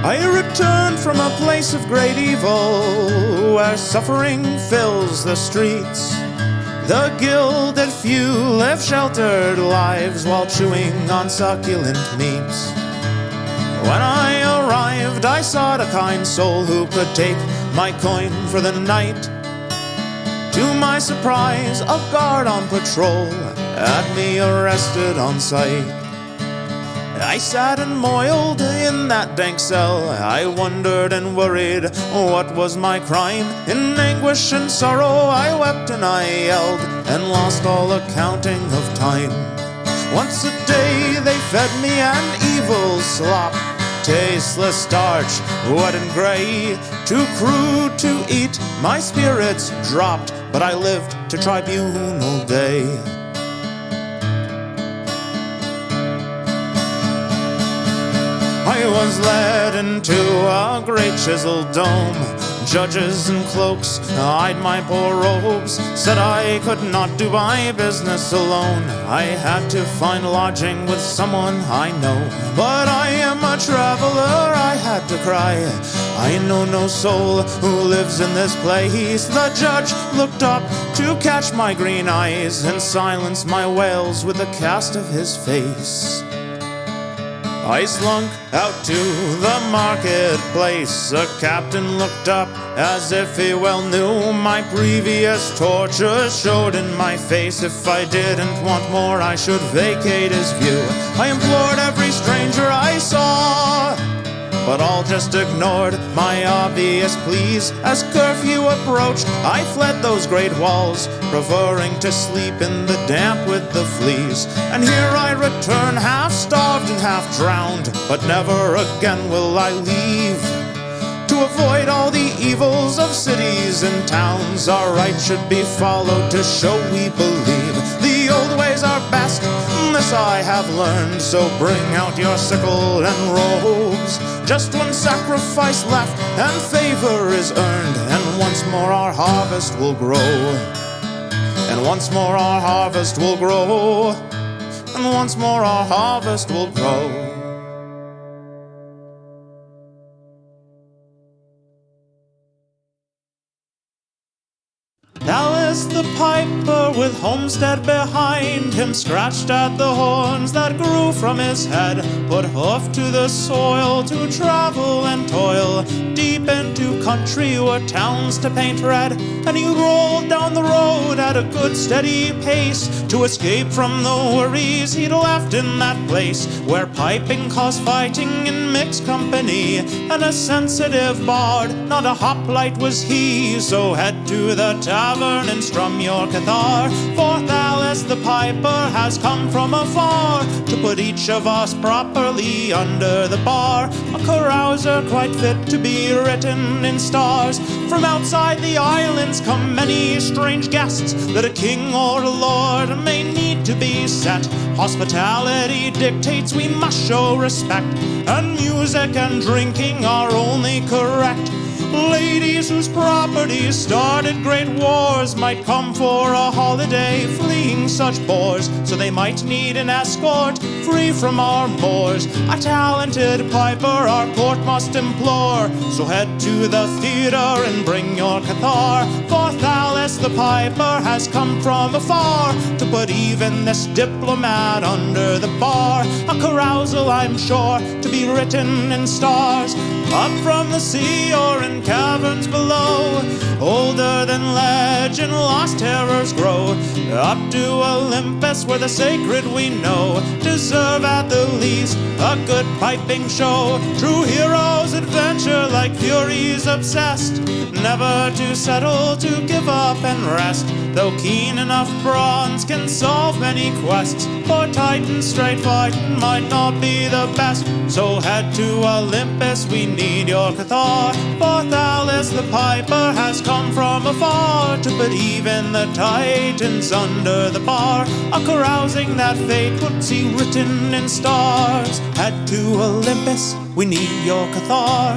I return from a place of great evil, where suffering fills the streets. The gilded few live sheltered lives while chewing on succulent meats. When I arrived, I sought a kind soul who could take my coin for the night. To my surprise, a guard on patrol had me arrested on sight. I sat and moiled in that dank cell. I wondered and worried, what was my crime? In anguish and sorrow I wept and I yelled, and lost all accounting of time. Once a day they fed me an evil slop, tasteless starch, wet and gray. Too crude to eat, my spirits dropped, but I lived to tribunal day. I was led into a great chiseled dome. Judges in cloaks eyed my poor robes, said I could not do my business alone. I had to find lodging with someone I know. But I am a traveler, I had to cry. I know no soul who lives in this place. The judge looked up to catch my green eyes and silence my wails with a cast of his face. I slunk out to the marketplace. A captain looked up as if he well knew my previous tortures showed in my face. If I didn't want more, I should vacate his view. I implored every stranger I saw, but all just ignored my obvious pleas. As curfew approached, I fled those great walls, preferring to sleep in the damp with the fleas. And here I return, half starved and half drowned, but never again will I leave. To avoid all the evils of cities and towns, our right should be followed to show we believe. The old ways are best, this I have learned, so bring out your sickle and robes. Just one sacrifice left and favor is earned, and once more our harvest will grow. And once more our harvest will grow. And once more our harvest will grow. Thalus the Piper, with homestead behind him, scratched at the horns that grew from his head, put hoof to the soil to travel and toil, deep into country where towns to paint red. And he rolled down the road at a good steady pace, to escape from the worries he'd left in that place, where piping caused fighting in mixed company, and a sensitive bard, not a hoplite was he. So head to the tavern and strum your cathar, for Thalus the Piper has come from afar, to put each of us properly under the bar. A carouser quite fit to be written in stars. From outside the islands come many strange guests, that a king or a lord may need to be set. Hospitality dictates we must show respect, and music and drinking are only correct. Ladies whose properties started great wars might come for a holiday, fleeing such bores, so they might need an escort free from our moors. A talented piper our court must implore, so head to the theater and bring your cathar, for Thalus the Piper has come from afar, to put even this diplomat under the bar. A carousal, I'm sure, to be written in stars, up from the sea or in caverns below, older than legend, lost terrors grow, up to Olympus where the sacred we know deserve at the least a good piping show. True heroes adventure like furies obsessed, never to settle, to give up and rest, though keen enough bronze can solve many quests, for Titan straight fighting might not be the best. So head to Olympus, we need your cathar, for Thalus the Piper has come from afar, to put even the Titans under the bar. A carousing that fate would see written in stars. Head to Olympus, we need your cathar,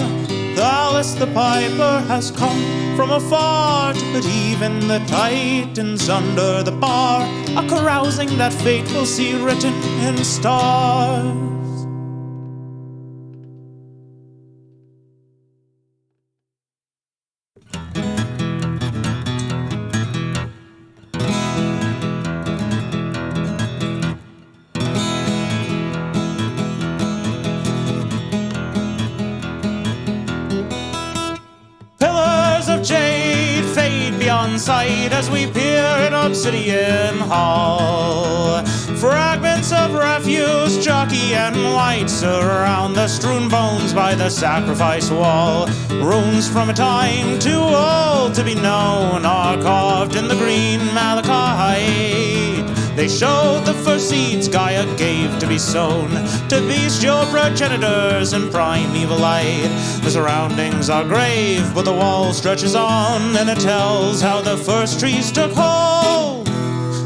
Thalus the Piper has come from afar, to put even the Titans under the bar. A carousing that fate will see written in stars. in sight as we peer in Obsidian Hall. Fragments of refuse, chalky and white, surround the strewn bones by the sacrifice wall. Runes from a time too old to be known are carved in the green malachite. They showed the first seeds Gaia gave to be sown to bestial progenitors in primeval light. The surroundings are grave, but the wall stretches on, and it tells how the first trees took hold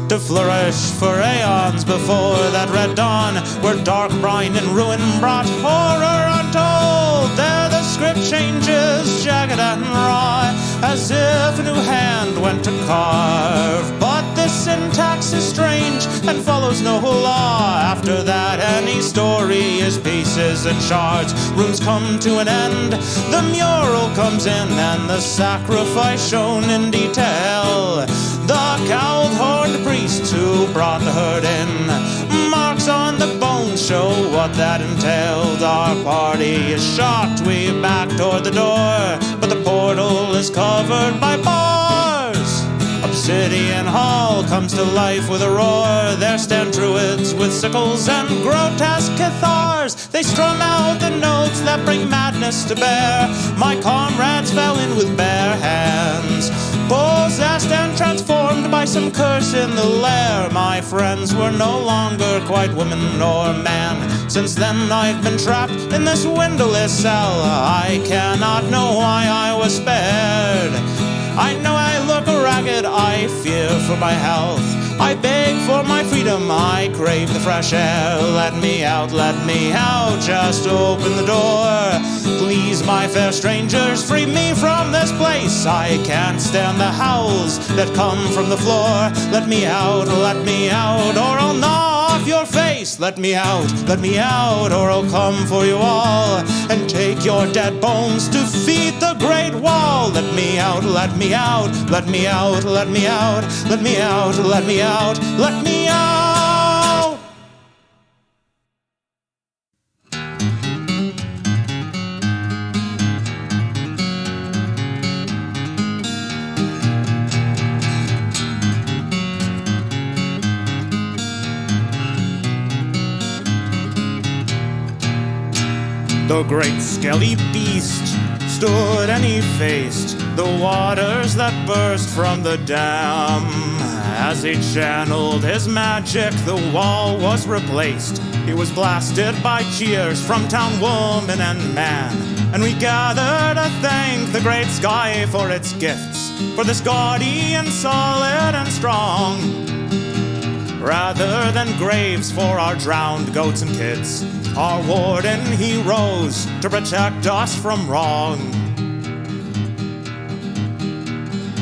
to flourish for aeons before that red dawn, where dark brine and ruin brought horror untold. There the script changes, jagged and raw, as if a new hand went to carve. But this syntax is strange and follows no law. After that, any story is pieces and shards. Runes come to an end, the mural comes in, and the sacrifice shown in detail. The cowled-horned priest who brought the herd in, marks on the bones show what that entailed. Our party is shocked, we back toward the door, but the portal is covered by bars. Obsidian Hall comes to life with a roar. There stand druids with sickles and grotesque cathars. They strum out the notes that bring madness to bear. My comrades fell in with bare hands, possessed and transformed by some curse in the lair. My friends were no longer quite woman or man. Since then I've been trapped in this windowless cell. I cannot know why I was spared. I know I look ragged, I fear for my health. I beg for my freedom, I crave the fresh air. Let me out, just open the door. Please, my fair strangers, free me from this place. I can't stand the howls that come from the floor. Let me out, or I'll gnaw off your face. Let me out, or I'll come for you all and take your dead bones to feed the great wall. Let me out, let me out, let me out, let me out, let me out, let me out, let me out. The great skelly beast stood and he faced the waters that burst from the dam. As he channeled his magic, the wall was replaced. He was blasted by cheers from town woman and man. And we gathered to thank the great sky for its gifts, for this guardian solid and strong, rather than graves for our drowned goats and kids. Our warden, he rose to protect us from wrong.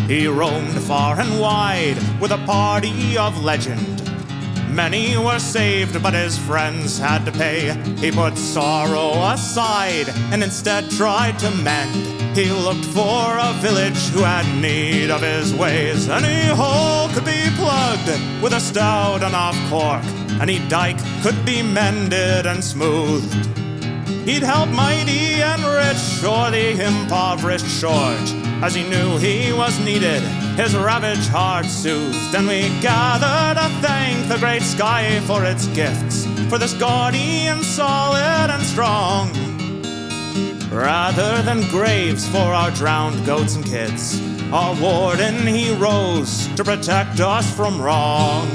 He roamed far and wide with a party of legend. Many were saved, but his friends had to pay. He put sorrow aside and instead tried to mend. He looked for a village who had need of his ways. Any hole could be plugged with a stout enough cork. Any dike could be mended and smoothed. He'd help mighty and rich or the impoverished short. As he knew he was needed, his ravaged heart soothed. And we gathered to thank the great sky for its gifts, for this guardian solid and strong, rather than graves for our drowned goats and kids. Our warden, he rose to protect us from wrong.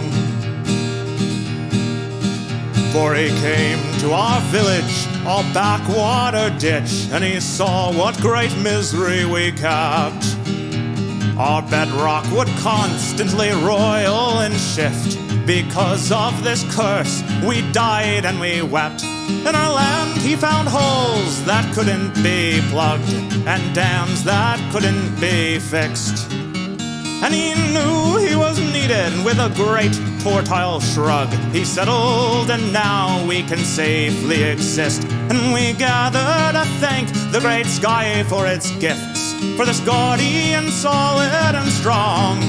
For he came to our village, our backwater ditch, and he saw what great misery we kept. Our bedrock would constantly roil and shift. Because of this curse, we died and we wept. In our land he found holes that couldn't be plugged, and dams that couldn't be fixed. And he knew he was needed. With a great tortile shrug, he settled, and now we can safely exist. And we gather to thank the great sky for its gifts, for this guardian solid and strong,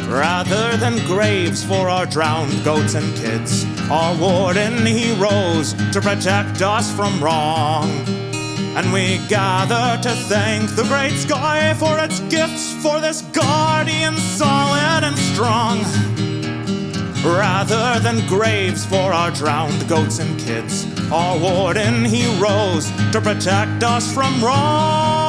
rather than graves for our drowned goats and kids. Our warden, he rose to protect us from wrong. And we gather to thank the great sky for its gifts, for this guardian solid and strong, rather than graves for our drowned goats and kids. Our warden, he rose to protect us from wrong.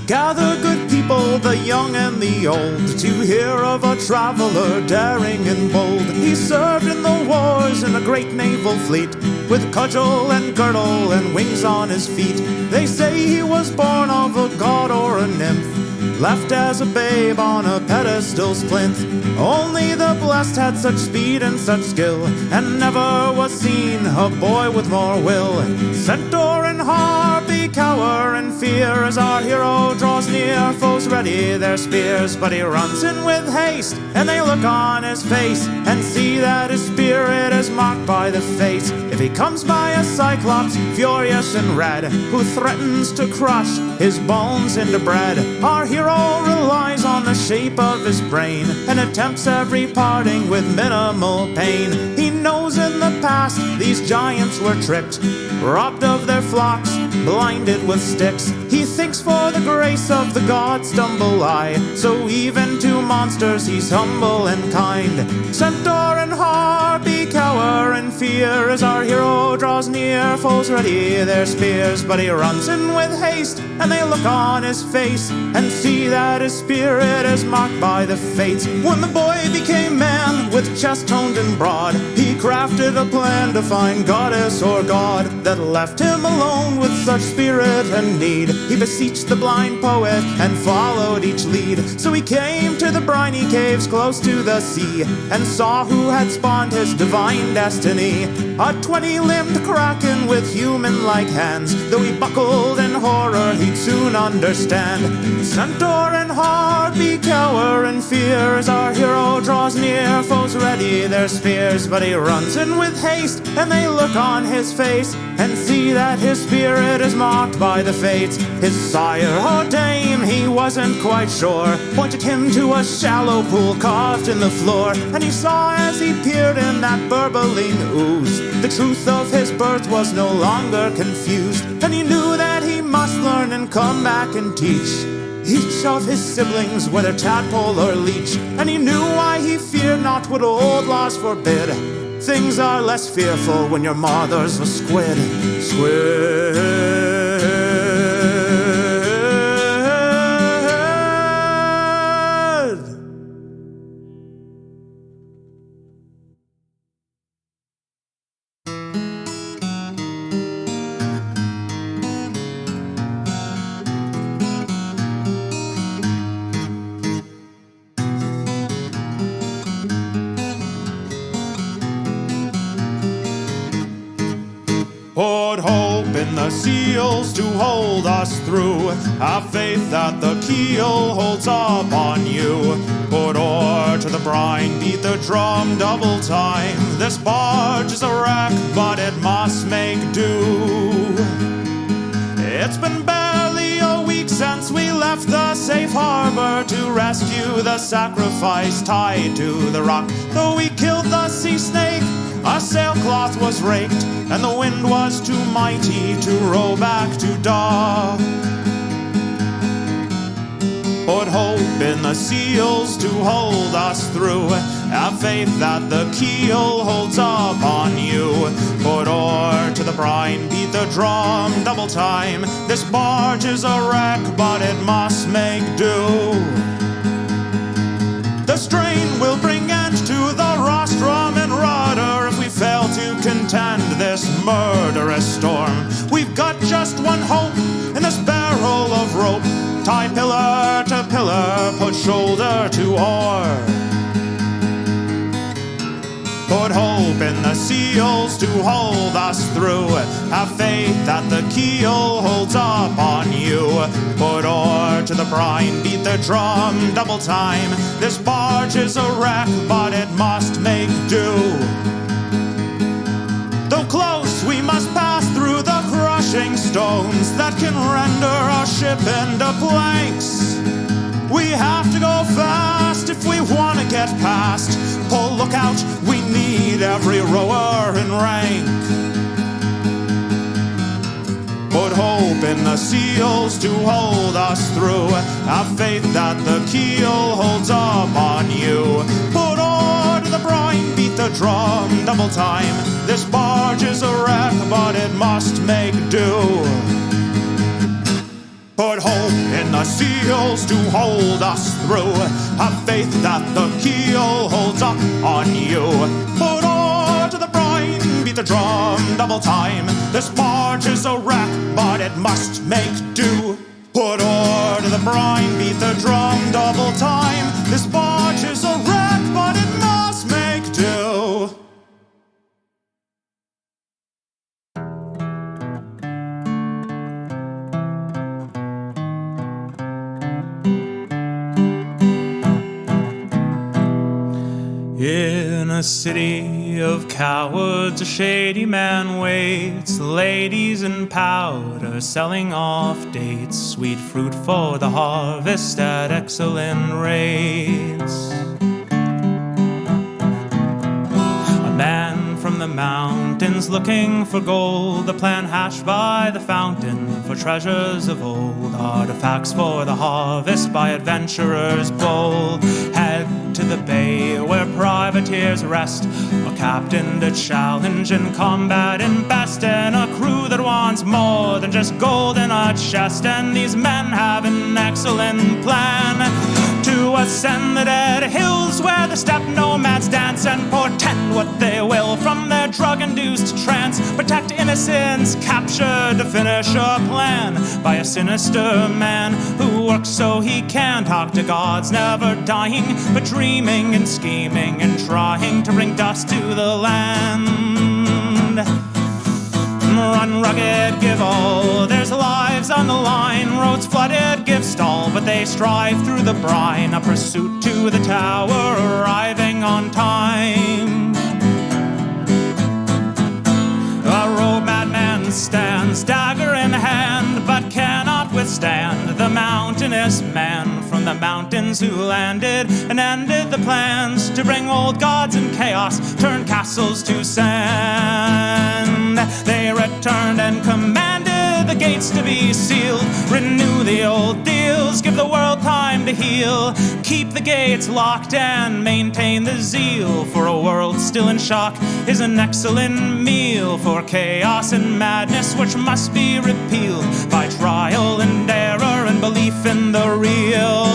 Gather, good people, the young and the old, to hear of a traveler daring and bold. He served in the wars in a great naval fleet, with cudgel and girdle and wings on his feet. They say he was born of a god or a nymph, left as a babe on a pedestal's plinth. Only the blessed had such speed and such skill, and never was seen a boy with more will. Centaur and harpy cower in fear as our hero draws near. Foes ready their spears, but he runs in with haste, and they look on his face and see that his spirit is marked by the fates. If he comes by a cyclops, furious and red, who threatens to crush his bones into bread, our hero relies on the shape of his brain and attempts every parting with minimal pain. He knows in the past these giants were tricked, robbed of their flocks, blinded with sticks. He thinks for the grace of the gods stumble I, so even to monsters he's humble and kind. Centaur and harpy cower in fear as our hero draws near. Foes ready their spears, but he runs in with haste, and they look on his face and see that his spirit is marked by the fates. When the boy became man, with chest toned and broad, he crafted a plan to find goddess or god that left him alone with such spirit and need. He beseeched the blind poet and followed each lead. So he came to the briny caves close to the sea, and saw who had spawned his divine destiny. A 20-limbed kraken with human-like hands. Though he buckled in horror, he'd soon understand. Centaur and harpy cower in fear as our hero draws near. Foes ready their spears, but he runs in with haste, and they look on his face and see that his spirit is marked by the fates. His sire or dame, he wasn't quite sure, pointed him to a shallow pool carved in the floor, and he saw as he peered in that burbling ooze, the truth of his birth was no longer confused, and he knew that he must learn and come back and teach each of his siblings, whether tadpole or leech. And he knew why he feared not what old laws forbid. Things are less fearful when your mother's a squid. Squid. Put hope in the seals to hold us through. Have faith that the keel holds up on you. Put oar to the brine, beat the drum double time. This barge is a wreck, but it must make do. It's been barely a week since we left the safe harbor to rescue the sacrifice tied to the rock. Though we killed the sea snake, our sailcloth was raked, and the wind was too mighty to row back to dock. Put hope in the seals to hold us through. Have faith that the keel holds up on you. Put oar to the brine, beat the drum double time. This barge is a wreck, but it must make do. The strain will bring end to the rostrum and rudder if we fail to contend this murderous storm. We've got just one hope in this barrel of rope. Tie pillar to pillar, put shoulder to oar. Put hope in the seals to hold us through. Have faith that the keel holds up on you. Put oar to the brine, beat the drum double time. This barge is a wreck, but it must make do. Though close, we must pass through the crushing stones that can render our ship into planks. We have to go fast if we want to get past. Pull lookout, we need every rower in rank. Put hope in the seals to hold us through. Have faith that the keel holds up on you. Put oar to the brine, beat the drum double time. This barge is a wreck, but it must make do. Put hope in the seals to hold us through. Have faith that the keel holds up on you. Put oar to the brine, beat the drum double time. This barge is a wreck, but it must make do. Put oar to the brine, beat the drum double time. This barge is a wreck, but it must make do. In a city of cowards, a shady man waits. Ladies in powder selling off dates. Sweet fruit for the harvest at excellent rates. A man from the mountains looking for gold. A plan hashed by the fountain for treasures of old. Artifacts for the harvest by adventurers bold. Head to the bay where privateers rest, a captain to challenge in combat and best, and a crew that wants more than just gold in a chest. And these men have an excellent plan to ascend the dead hills where the steppe nomads dance, and portend what they will from their drug-induced trance. Protect innocents captured to finish a plan by a sinister man who works so he can talk to gods, never dying, but dreaming and scheming and trying to bring dust to the land. Run rugged, give all, there's lives on the line. Roads flooded, give stall, but they strive through the brine. A pursuit to the tower, arriving on time. A road madman stands, dagger in hand, but cannot withstand the mountainous man from the mountains who landed and ended the plans to bring old gods and chaos, turn castles to sand. They returned and commanded the gates to be sealed. Renew the old deals, give the world time to heal. Keep the gates locked and maintain the zeal, for a world still in shock is an excellent meal. For chaos and madness which must be repealed by trial and error and belief in the real.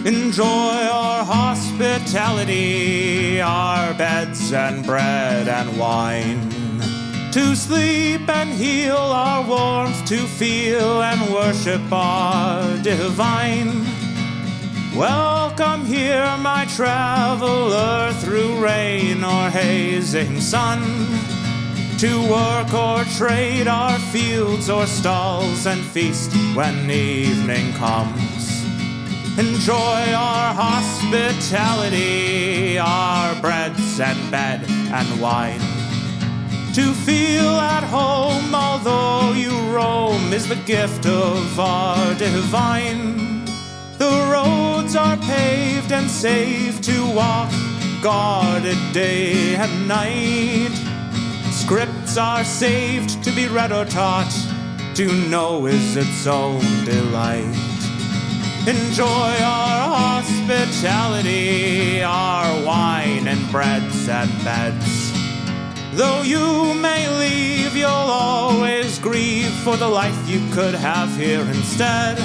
Enjoy our hospitality, our beds and bread and wine. To sleep and heal, our warmth to feel and worship our divine. Welcome here, my traveler, through rain or hazing sun. To work or trade our fields or stalls and feast when evening comes. Enjoy our hospitality, our breads and bed and wine. To feel at home, although you roam, is the gift of our divine. The roads are paved and safe to walk, guarded day and night. Scripts are saved to be read or taught, to know is its own delight. Enjoy our hospitality, our wine and breads and beds. Though you may leave, you'll always for the life you could have here instead.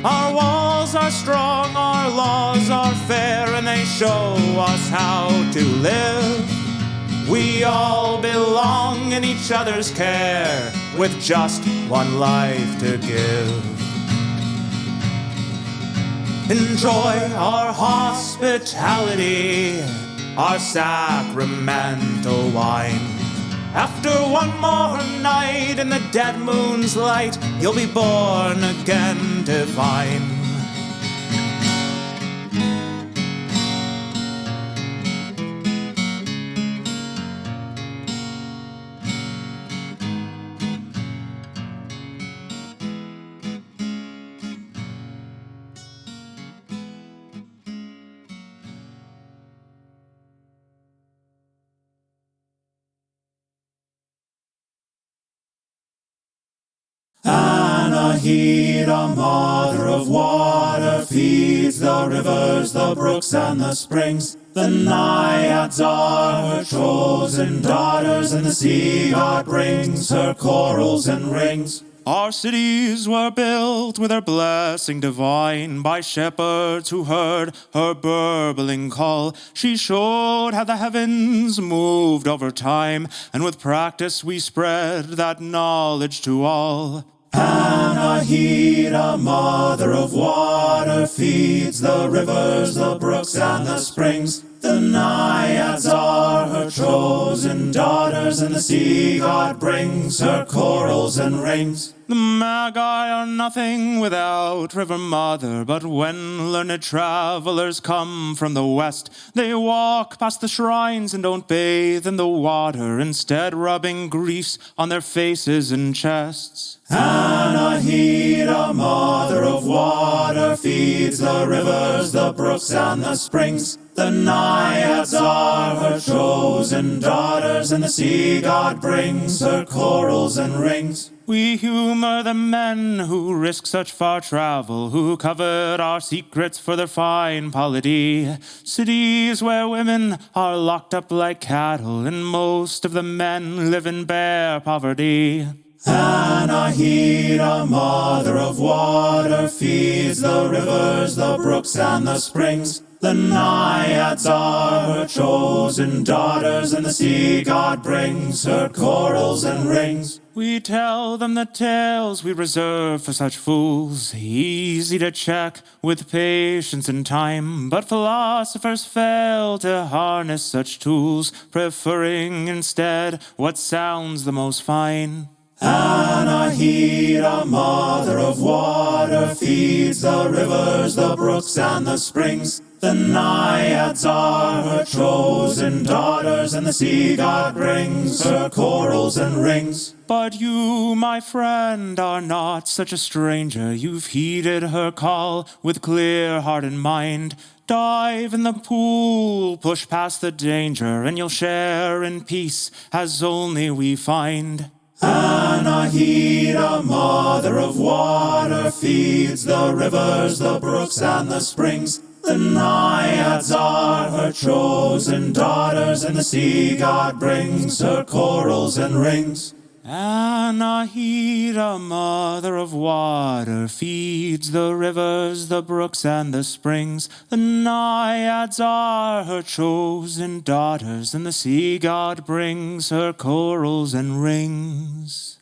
Our walls are strong, our laws are fair, and they show us how to live. We all belong in each other's care, with just one life to give. Enjoy our hospitality, our sacramental wine. After one more night in the dead moon's light, you'll be born again divine. Anahita, mother of water, feeds the rivers, the brooks, and the springs. The naiads are her chosen daughters, and the sea god brings her corals and rings. Our cities were built with her blessing divine by shepherds who heard her burbling call. She showed how the heavens moved over time, and with practice we spread that knowledge to all. Anahita, mother of water, feeds the rivers, the brooks, and the springs. The naiads are her chosen daughters, and the sea god brings her corals and rings. The magi are nothing without River Mother, but when learned travelers come from the west, they walk past the shrines and don't bathe in the water, instead rubbing griefs on their faces and chests. Anahita, mother of water, feeds the rivers, the brooks, and the springs. The naiads are her chosen daughters, and the sea god brings her corals and rings. We humor the men who risk such far travel, who covet our secrets for their fine polity. Cities where women are locked up like cattle, and most of the men live in bare poverty. Anahita, mother of water, feeds the rivers, the brooks, and the springs. The naiads are her chosen daughters, and the sea god brings her corals and rings. We tell them the tales we reserve for such fools, easy to check with patience and time, but philosophers fail to harness such tools, preferring instead what sounds the most fine. Anahita, mother of water, feeds the rivers, the brooks, and the springs. The naiads are her chosen daughters, and the sea god brings her corals and rings. But you, my friend, are not such a stranger. You've heeded her call with clear heart and mind. Dive in the pool, push past the danger, and you'll share in peace as only we find. Anahita, mother of water, feeds the rivers, the brooks, and the springs. The naiads are her chosen daughters, and the sea god brings her corals and rings. Anahita, mother of water, feeds the rivers, the brooks, and the springs. The naiads are her chosen daughters, and the sea god brings her corals and rings.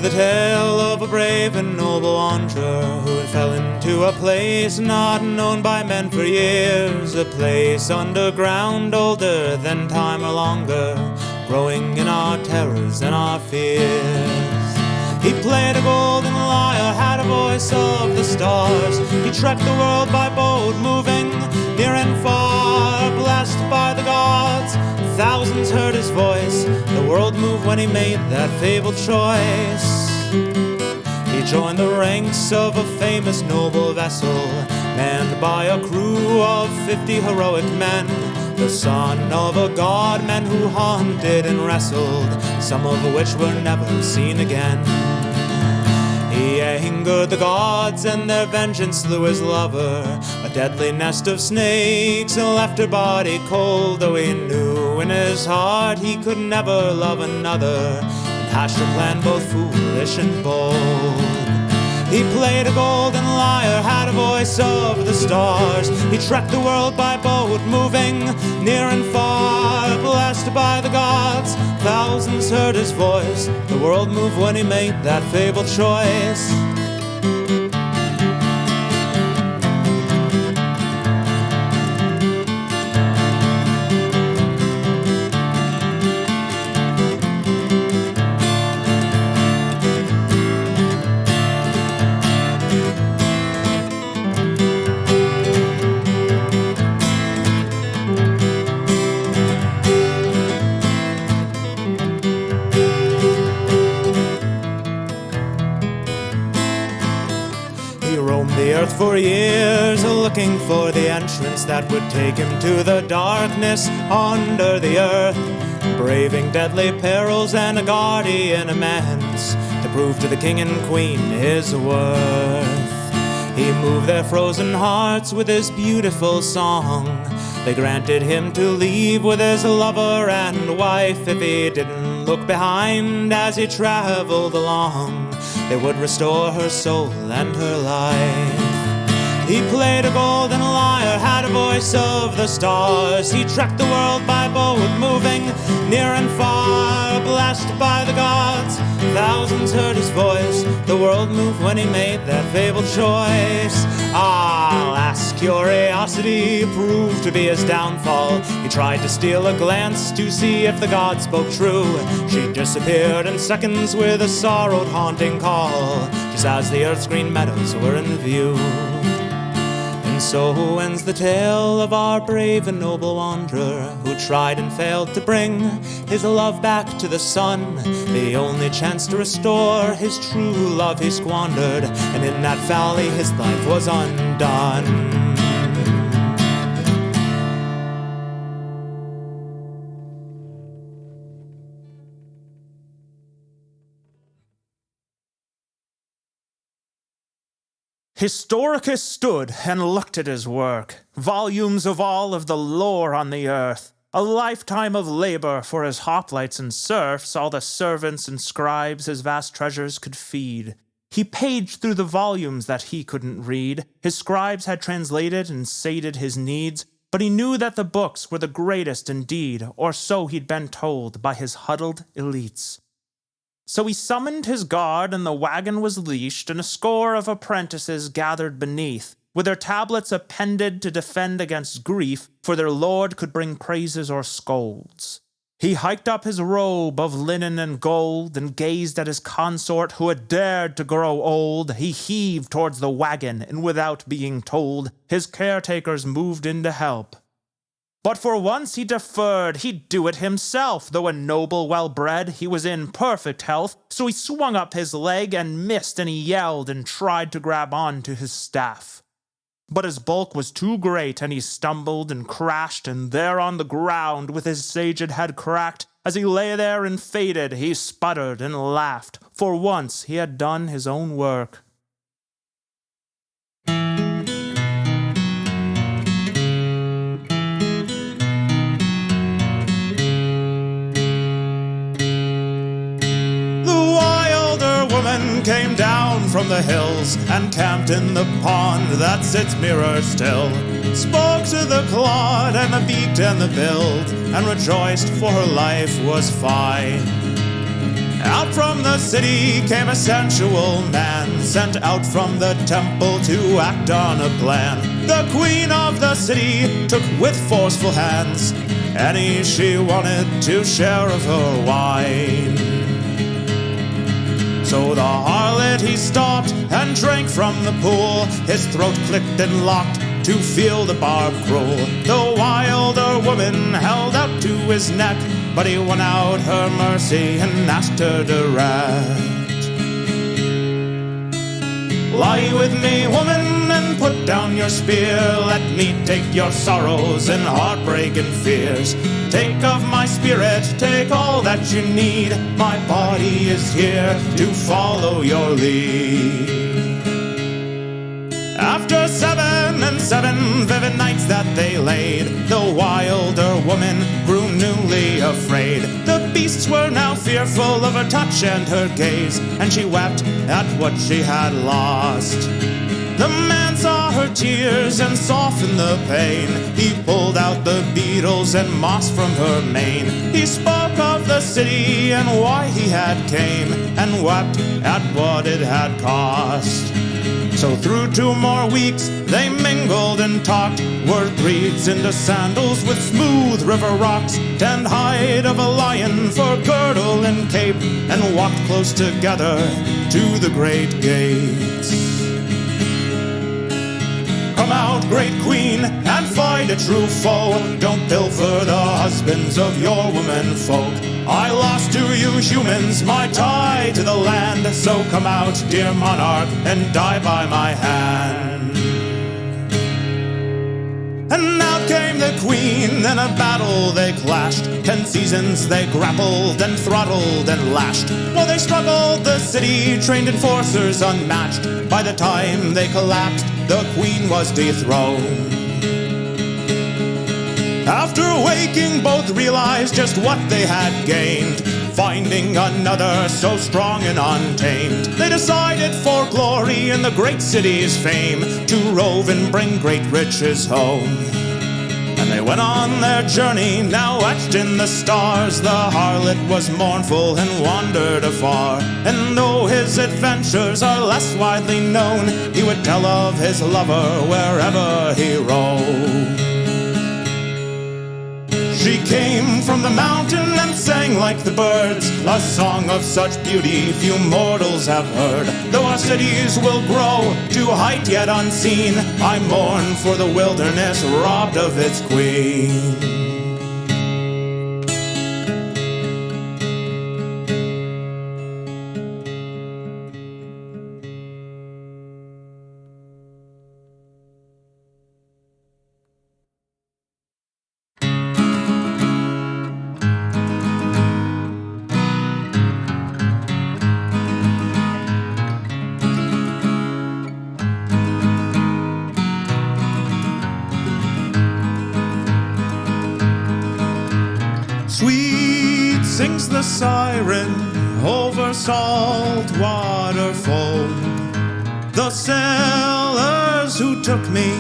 The tale of a brave and noble wanderer who fell into a place not known by men for years, a place underground, older than time or longer, growing in our terrors and our fears. He played a golden lyre, had a voice of the stars. He trekked the world by boat, moving near and far, blessed by the gods. Thousands heard his voice. The world moved when he made that fabled choice. He joined the ranks of a famous noble vessel, manned by a crew of 50 heroic men, the son of a god, men who hunted and wrestled, some of which were never seen again. He angered the gods, and their vengeance slew his lover. A deadly nest of snakes left her body cold, though he knew in his heart he could never love another, and hatched a plan both foolish and bold. He played a golden lyre, had a voice of the stars. He trekked the world by boat, moving near and far. Blessed by the gods, thousands heard his voice. The world moved when he made that fabled choice. For years, looking for the entrance that would take him to the darkness under the earth, braving deadly perils and a guardian immense to prove to the king and queen his worth. He moved their frozen hearts with his beautiful song. They granted him to leave with his lover and wife if he didn't look behind as he traveled along. They would restore her soul and her life. He played a golden lyre, had a voice of the stars. He trekked the world by boat, moving near and far. Blessed by the gods, thousands heard his voice. The world moved when he made that fabled choice. Alas, curiosity proved to be his downfall. He tried to steal a glance to see if the gods spoke true. She disappeared in seconds with a sorrowed, haunting call, just as the earth's green meadows were in view. And so ends the tale of our brave and noble wanderer, who tried and failed to bring his love back to the sun. The only chance to restore his true love he squandered, and in that valley his life was undone. Historicus stood and looked at his work, volumes of all of the lore on the earth, a lifetime of labor for his hoplites and serfs, all the servants and scribes his vast treasures could feed. He paged through the volumes that he couldn't read. His scribes had translated and sated his needs, but he knew that the books were the greatest indeed, or so he'd been told by his huddled elites. So he summoned his guard, and the wagon was leashed, and a score of apprentices gathered beneath, with their tablets appended to defend against grief, for their lord could bring praises or scolds. He hiked up his robe of linen and gold, and gazed at his consort who had dared to grow old. He heaved towards the wagon, and without being told, his caretakers moved in to help. But for once he deferred, he'd do it himself. Though a noble, well-bred, he was in perfect health. So he swung up his leg and missed, and he yelled and tried to grab on to his staff. But his bulk was too great, and he stumbled and crashed, and there on the ground, with his saged head cracked, as he lay there and faded, he sputtered and laughed. For once he had done his own work. Came down from the hills and camped in the pond that sits mirror still. Spoke to the clod and the beaked and the billed, and rejoiced for her life was fine. Out from the city came a sensual man, sent out from the temple to act on a plan. The queen of the city took with forceful hands any she wanted to share of her wine. So the harlot he stopped and drank from the pool. His throat clicked and locked to feel the barb cruel. The wilder woman held out to his neck, but he won out her mercy and asked her direct. Lie with me, woman, and put down your spear. Let me take your sorrows and heartbreak and fears. Take of my spirit, take all that you need. My body is here to follow your lead. After 7 vivid nights that they laid, the wilder woman grew newly afraid. The beasts were now fearful of her touch and her gaze, and she wept at what she had lost. The man saw her tears and softened the pain. He pulled out the beetles and moss from her mane. He spoke of the city and why he had came, and wept at what it had cost. So through 2 more weeks they mingled and talked, wore breeds into sandals with smooth river rocks, tanned hide of a lion for girdle and cape, and walked close together to the great gates. Come out, great queen, and fight a true foe. Don't pilfer the husbands of your women folk. I lost to you humans my tie to the land, so come out, dear monarch, and die by my hand. And out came the queen, in a battle they clashed. 10 seasons they grappled and throttled and lashed. While they struggled, the city trained enforcers unmatched. By the time they collapsed, the queen was dethroned. After waking, both realized just what they had gained. Finding another so strong and untamed, they decided for glory in the great city's fame to rove and bring great riches home. And they went on their journey, now etched in the stars. The harlot was mournful and wandered afar, and though his adventures are less widely known, he would tell of his lover wherever he roamed. She came from the mountain and sang like the birds, a song of such beauty few mortals have heard. Though our cities will grow to height yet unseen, I mourn for the wilderness robbed of its queen. Sweet sings the siren over salt water foam. The sailors who took me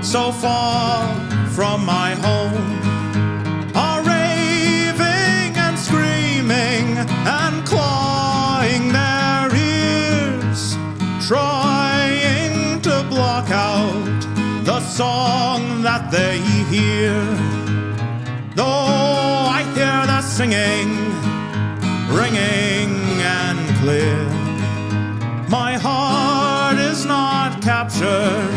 so far from my home are raving and screaming and clawing their ears, trying to block out the song that they hear. Though I hear the singing, ringing and clear, my heart is not captured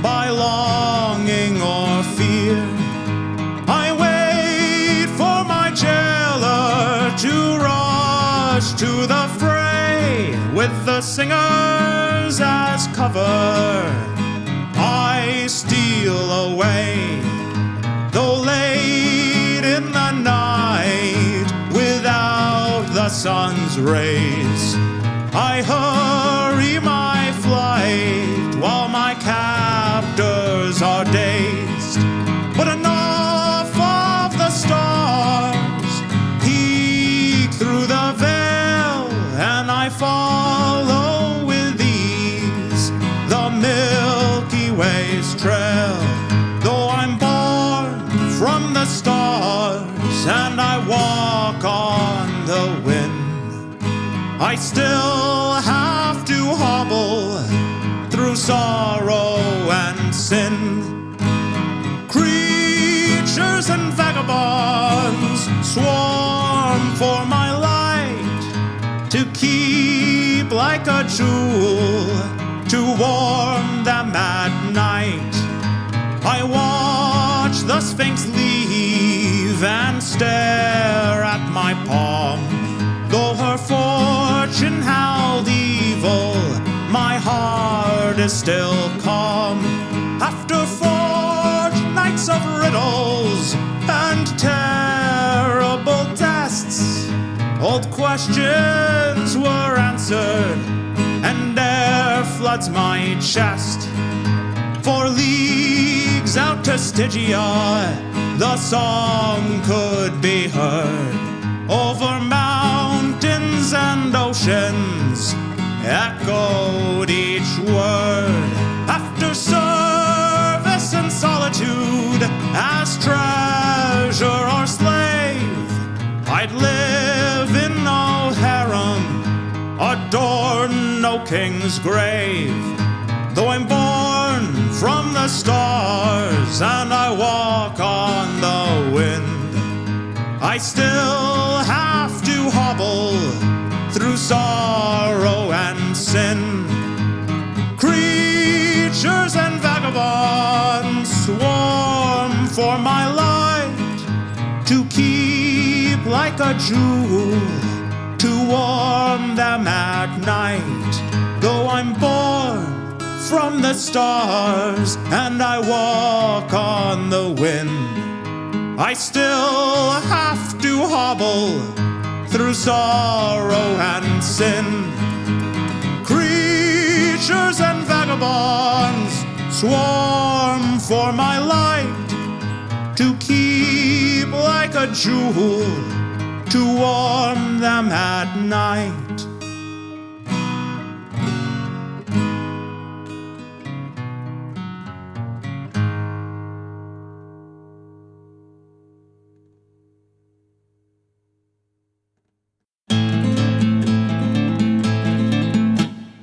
by longing or fear. I wait for my jailer to rush to the fray with the singers as cover. I steal away, though late in the night, without the sun's rays. I hurry my flight while my captors are dazed. But enough of the stars peek through the veil, and I follow with ease the Milky Way's trail. Though I'm born from the stars and I walk on the wind, I still have to hobble through sorrow and sin. Creatures and vagabonds swarm for my light, to keep like a jewel to warm them at night. I watch the Sphinx leave and stare at my palm. Though her fortune held evil, my heart is still calm. After 4 nights of riddles and terrible tests, old questions were answered, and air floods my chest. For leagues out to Stygia, the song could be heard. Over mountains and oceans echoed each word. After service and solitude, as treasure or slave, I'd live in no harem, adorn no king's grave. Though I'm born from the stars and I walk on the wind, I still have to hobble through sorrow and sin. Creatures and vagabonds swarm for my light, to keep like a jewel, to warm them at night. Though I'm born from the stars and I walk on the wind, I still have to hobble through sorrow and sin. Creatures and vagabonds swarm for my light, to keep like a jewel, to warm them at night.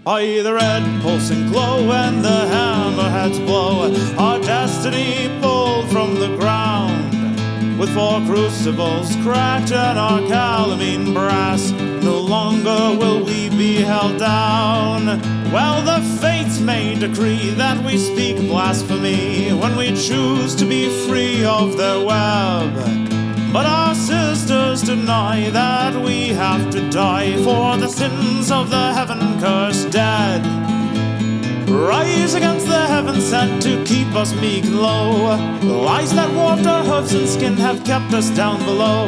By the red pulsing glow and the hammerheads blow, our destiny pulled from the ground. With 4 crucibles cracked and our calamine brass, no longer will we be held down. Well, the fates may decree that we speak blasphemy when we choose to be free of their web. But our sisters deny that we have to die for the sins of the heaven-cursed dead. Rise against the heaven sent to keep us meek and low. The lies that warped our hooves and skin have kept us down below,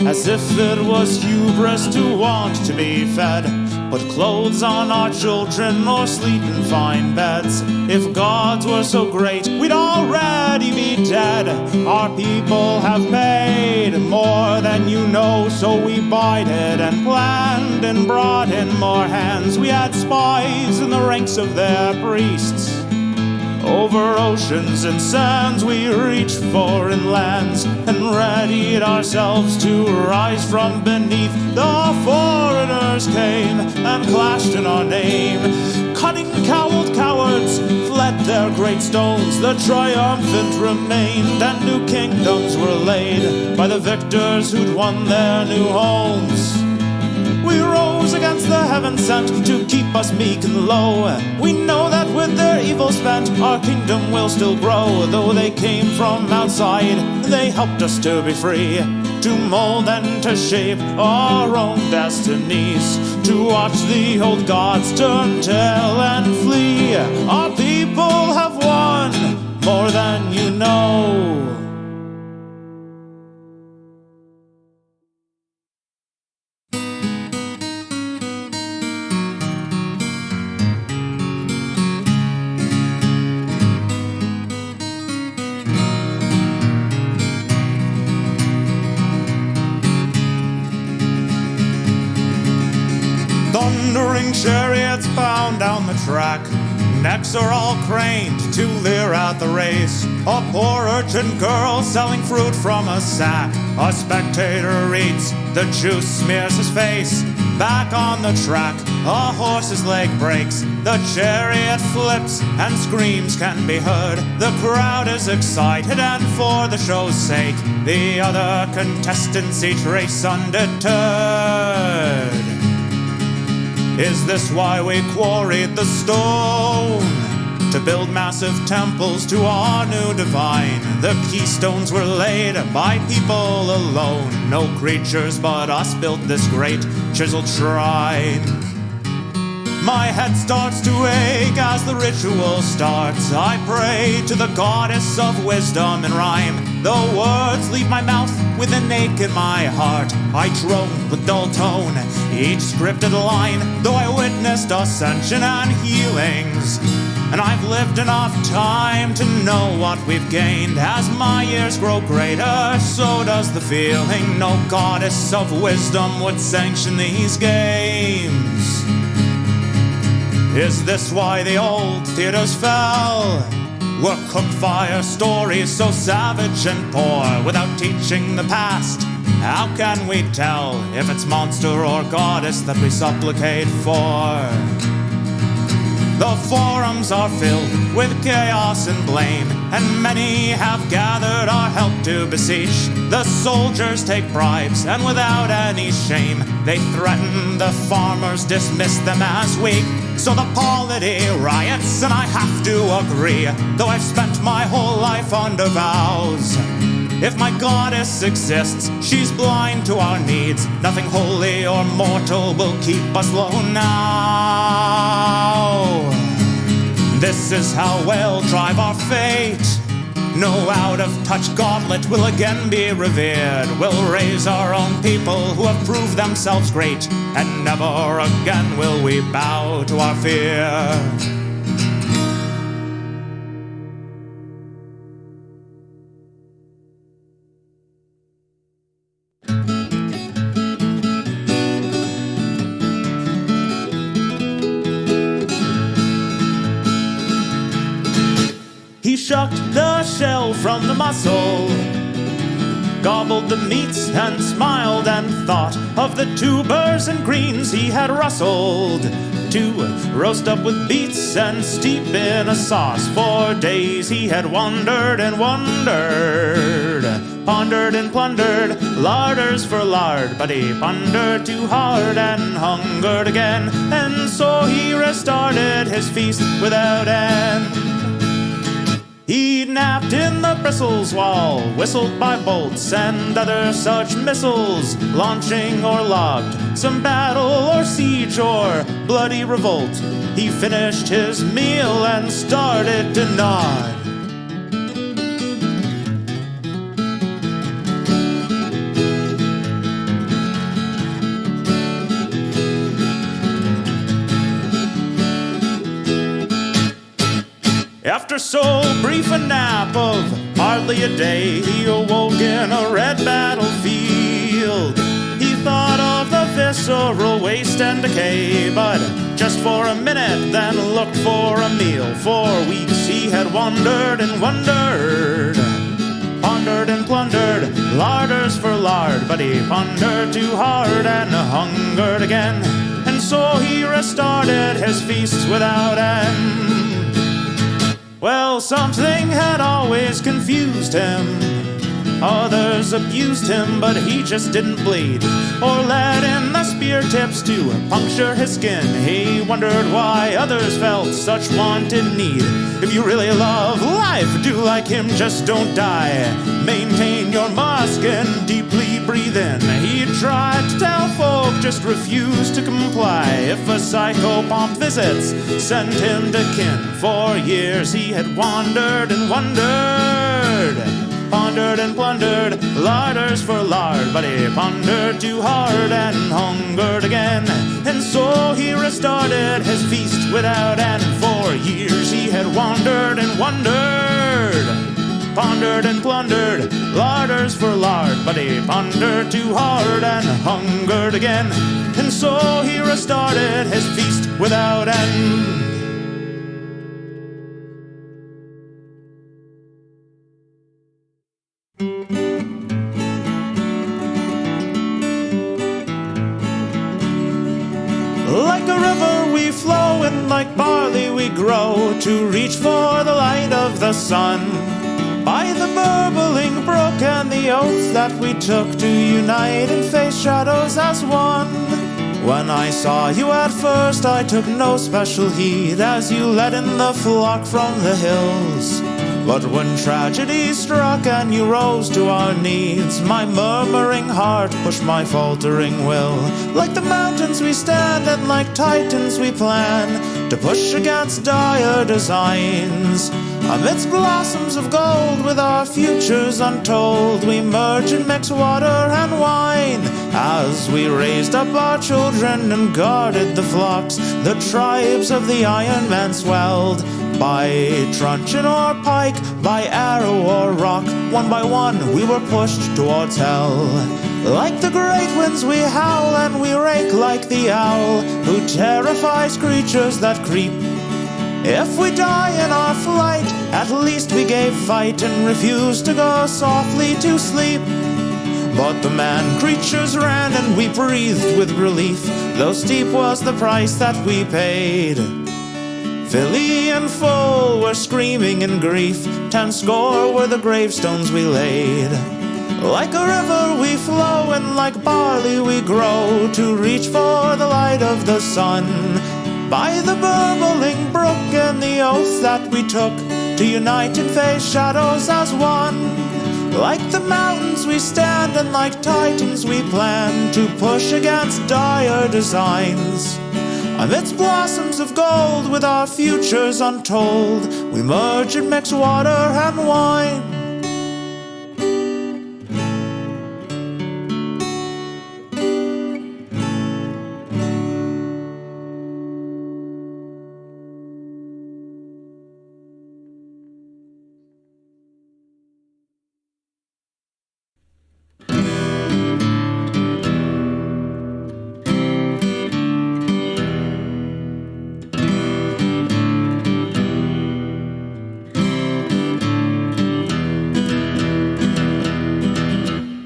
as if it was hubris to want to be fed. Put clothes on our children or sleep in fine beds. If gods were so great, we'd already be dead. Our people have paid more than you know, so we bided and planned and brought in more hands. We had spies in the ranks of their priests. Over oceans and sands we reached foreign lands, and readied ourselves to rise from beneath. The foreigners came and clashed in our name. Cunning cowled cowards fled their great stones. The triumphant remained, and new kingdoms were laid by the victors who'd won their new homes. We rose against the heaven sent to keep us meek and low. We know that with their evil spent, our kingdom will still grow. Though they came from outside, they helped us to be free, to mold and to shape our own destinies, to watch the old gods turn tail and flee. Our people have won more than you know. Thundering chariots bound down the track, necks are all craned to leer at the race. A poor urchin girl selling fruit from a sack. A spectator reads, the juice smears his face. Back on the track, a horse's leg breaks. The chariot flips and screams can be heard. The crowd is excited, and for the show's sake, the other contestants each race undeterred. Is this why we quarried the stone? To build massive temples to our new divine. The keystones were laid by people alone. No creatures but us built this great chiseled shrine. My head starts to ache as the ritual starts. I pray to the goddess of wisdom in rhyme. Though words leave my mouth with an ache in my heart, I drone with dull tone each scripted line. Though I witnessed ascension and healings, and I've lived enough time to know what we've gained. As my years grow greater, so does the feeling. No goddess of wisdom would sanction these games. Is this why the old theaters fell? Were cooked fire stories so savage and poor? Without teaching the past, how can we tell if it's monster or goddess that we supplicate for? The forums are filled with chaos and blame, and many have gathered our help to beseech. The soldiers take bribes, and without any shame, they threaten the farmers, dismiss them as weak. So the polity riots, and I have to agree, though I've spent my whole life under vows. If my goddess exists, she's blind to our needs. Nothing holy or mortal will keep us low now. This is how we'll drive our fate. No out-of-touch gauntlet will again be revered. We'll raise our own people who have proved themselves great, and never again will we bow to our fear. He shucked the shell from the mussel, gobbled the meats and smiled and thought of the tubers and greens he had rustled to roast up with beets and steep in a sauce. For days he had wandered and wondered, pondered and plundered larders for lard, but he pondered too hard and hungered again, and so he restarted his feast without end. He napped in the bristles while whistled by bolts and other such missiles, launching or logged some battle or siege or bloody revolt. He finished his meal and started to nod. After so brief a nap of hardly a day, he awoke in a red battlefield. He thought of the visceral waste and decay, but just for a minute, then looked for a meal. For weeks he had wandered and wondered, pondered and plundered larders for lard, but he pondered too hard and hungered again, and so he restarted his feasts without end. Well, something had always confused him. Others abused him, but he just didn't bleed, or let in the spear tips to puncture his skin. He wondered why others felt such wanted need. If you really love life, do like him, just don't die. Maintain your mask and deeply breathe in. He tried to tell folk, just refused to comply. If a psychopomp visits, send him to kin. For years he had wandered and wondered, pondered and plundered larders for lard, but he pondered too hard and hungered again, and so he restarted his feast without end. For years he had wandered and wondered, pondered and plundered larders for lard, but he pondered too hard and hungered again, and so he restarted his feast without end. Like a river we flow, and like barley we grow, to reach for the light of the sun. By the burbling brook and the oaths that we took to unite and face shadows as one. When I saw you at first, I took no special heed as you led in the flock from the hills. But when tragedy struck and you rose to our needs, my murmuring heart pushed my faltering will. Like the mountains we stand and like titans we plan to push against dire designs. Amidst blossoms of gold with our futures untold, we merge and mix water and wine. As we raised up our children and guarded the flocks, the tribes of the Iron Man swelled. By truncheon or pike, by arrow or rock, one by one we were pushed towards hell. Like the great winds we howl and we rake like the owl who terrifies creatures that creep. If we die in our flight, at least we gave fight and refused to go softly to sleep. But the man-creatures ran and we breathed with relief, though steep was the price that we paid. Filly and full were screaming in grief, 10 score were the gravestones we laid. Like a river we flow and like barley we grow to reach for the light of the sun. By the burbling brook and the oaths that we took to unite and face shadows as one. Like the mountains we stand and like titans we plan to push against dire designs. Amidst blossoms of gold with our futures untold, we merge and mix water and wine.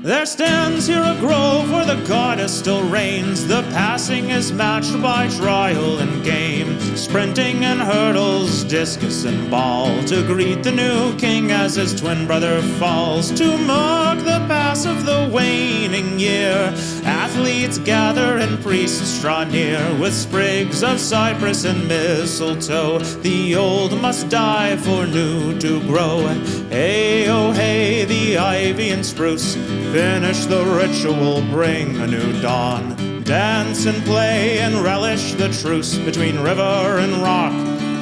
There stands here a grove where the goddess still reigns. The passing is matched by trial and game, sprinting and hurdles, discus and ball, to greet the new king as his twin brother falls. To mark the pass of the waning year, athletes gather and priests draw near, with sprigs of cypress and mistletoe. The old must die for new to grow. Hey, oh hey, the ivy and spruce finish the ritual, bring a new dawn. Dance and play and relish the truce between river and rock,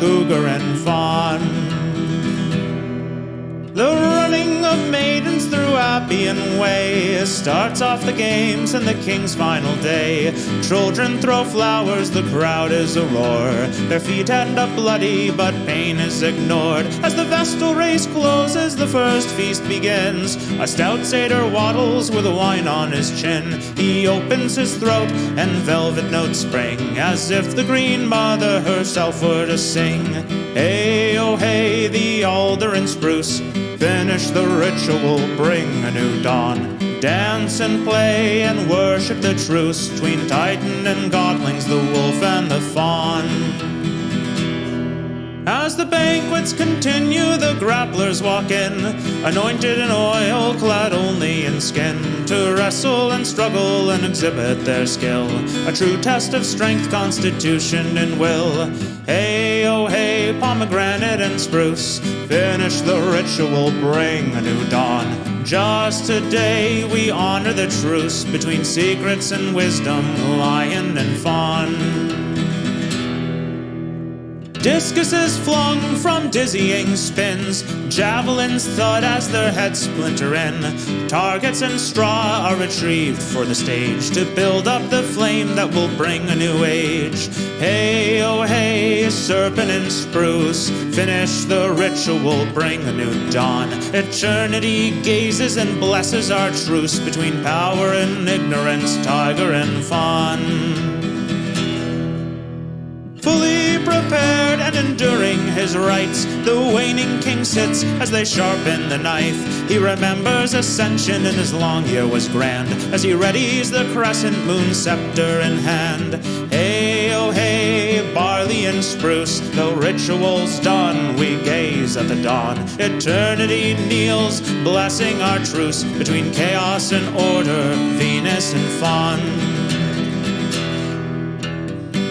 cougar and fawn. The running of maidens through Appian Way starts off the games and the king's final day. Children throw flowers, the crowd is a roar. Their feet end up bloody, but pain is ignored. As the Vestal race closes, the first feast begins. A stout satyr waddles with wine on his chin. He opens his throat and velvet notes spring, as if the Green Mother herself were to sing. Hey, oh hey, the alder and spruce finish the ritual, bring a new dawn. Dance and play and worship the truce between Titan and godlings, the wolf and the fawn. As the banquets continue, the grapplers walk in, anointed in oil, clad only in skin, to wrestle and struggle and exhibit their skill, a true test of strength, constitution, and will. Hey, oh hey, pomegranate and spruce, finish the ritual, bring a new dawn. Just today we honor the truce between secrets and wisdom, lion and fawn. Discuses flung from dizzying spins, javelins thud as their heads splinter in. Targets and straw are retrieved for the stage, to build up the flame that will bring a new age. Hey, oh hey, serpent and spruce, finish the ritual, bring a new dawn. Eternity gazes and blesses our truce between power and ignorance, tiger and fawn. Fully prepared and enduring his rights, the waning king sits as they sharpen the knife. He remembers ascension and his long year was grand, as he readies the crescent moon scepter in hand. Hey, oh hey, barley and spruce, the ritual's done, we gaze at the dawn. Eternity kneels, blessing our truce between chaos and order, Venus and fawn.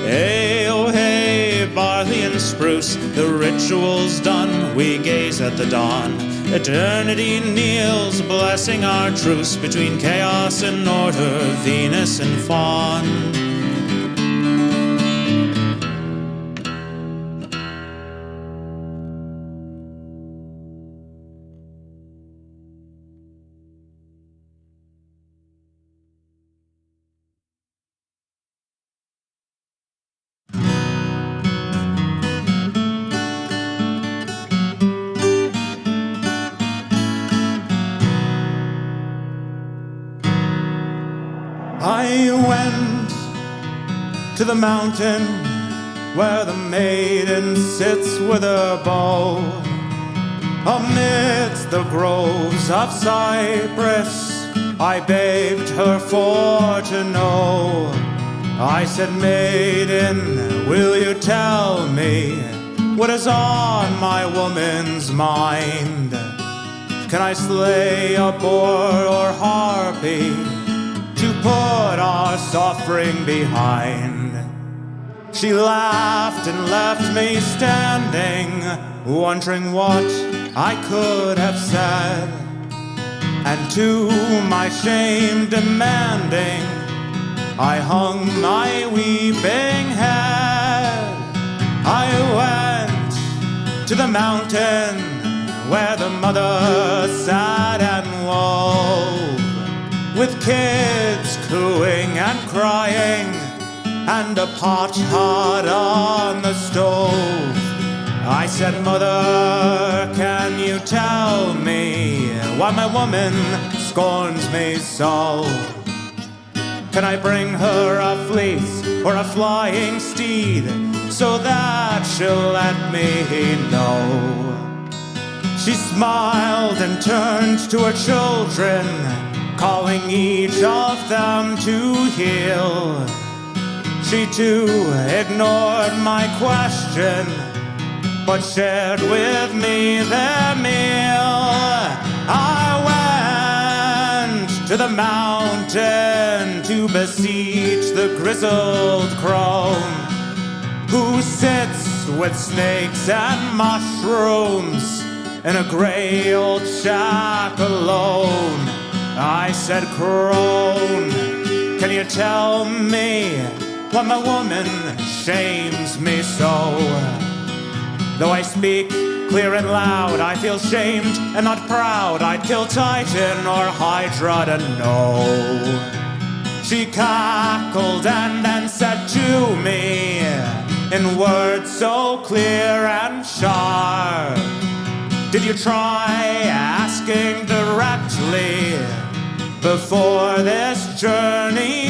Hey, oh hey, barley and spruce. The ritual's done, we gaze at the dawn. Eternity kneels, blessing our truce between chaos and order, Venus and Fawn. I went to the mountain where the maiden sits with her bow. Amidst the groves of cypress, I begged her for to know. I said, maiden, will you tell me what is on my woman's mind? Can I slay a boar or harpy to put our suffering behind? She laughed and left me standing, wondering what I could have said, and to my shame demanding, I hung my weeping head. I went to the mountain where the mother sat and wove, with kids cooing and crying, and a pot hot on the stove. I said, Mother, can you tell me why my woman scorns me so? Can I bring her a fleece or a flying steed, so that she'll let me know? She smiled and turned to her children, calling each of them to heel. She too ignored my question, but shared with me their meal. I went to the mountain to beseech the grizzled crone, who sits with snakes and mushrooms in a gray old shack alone. I said, crone, can you tell me why my woman shames me so? Though I speak clear and loud, I feel shamed and not proud. I'd kill Titan or Hydra to know. She cackled and then said to me, in words so clear and sharp, did you try asking directly before this journey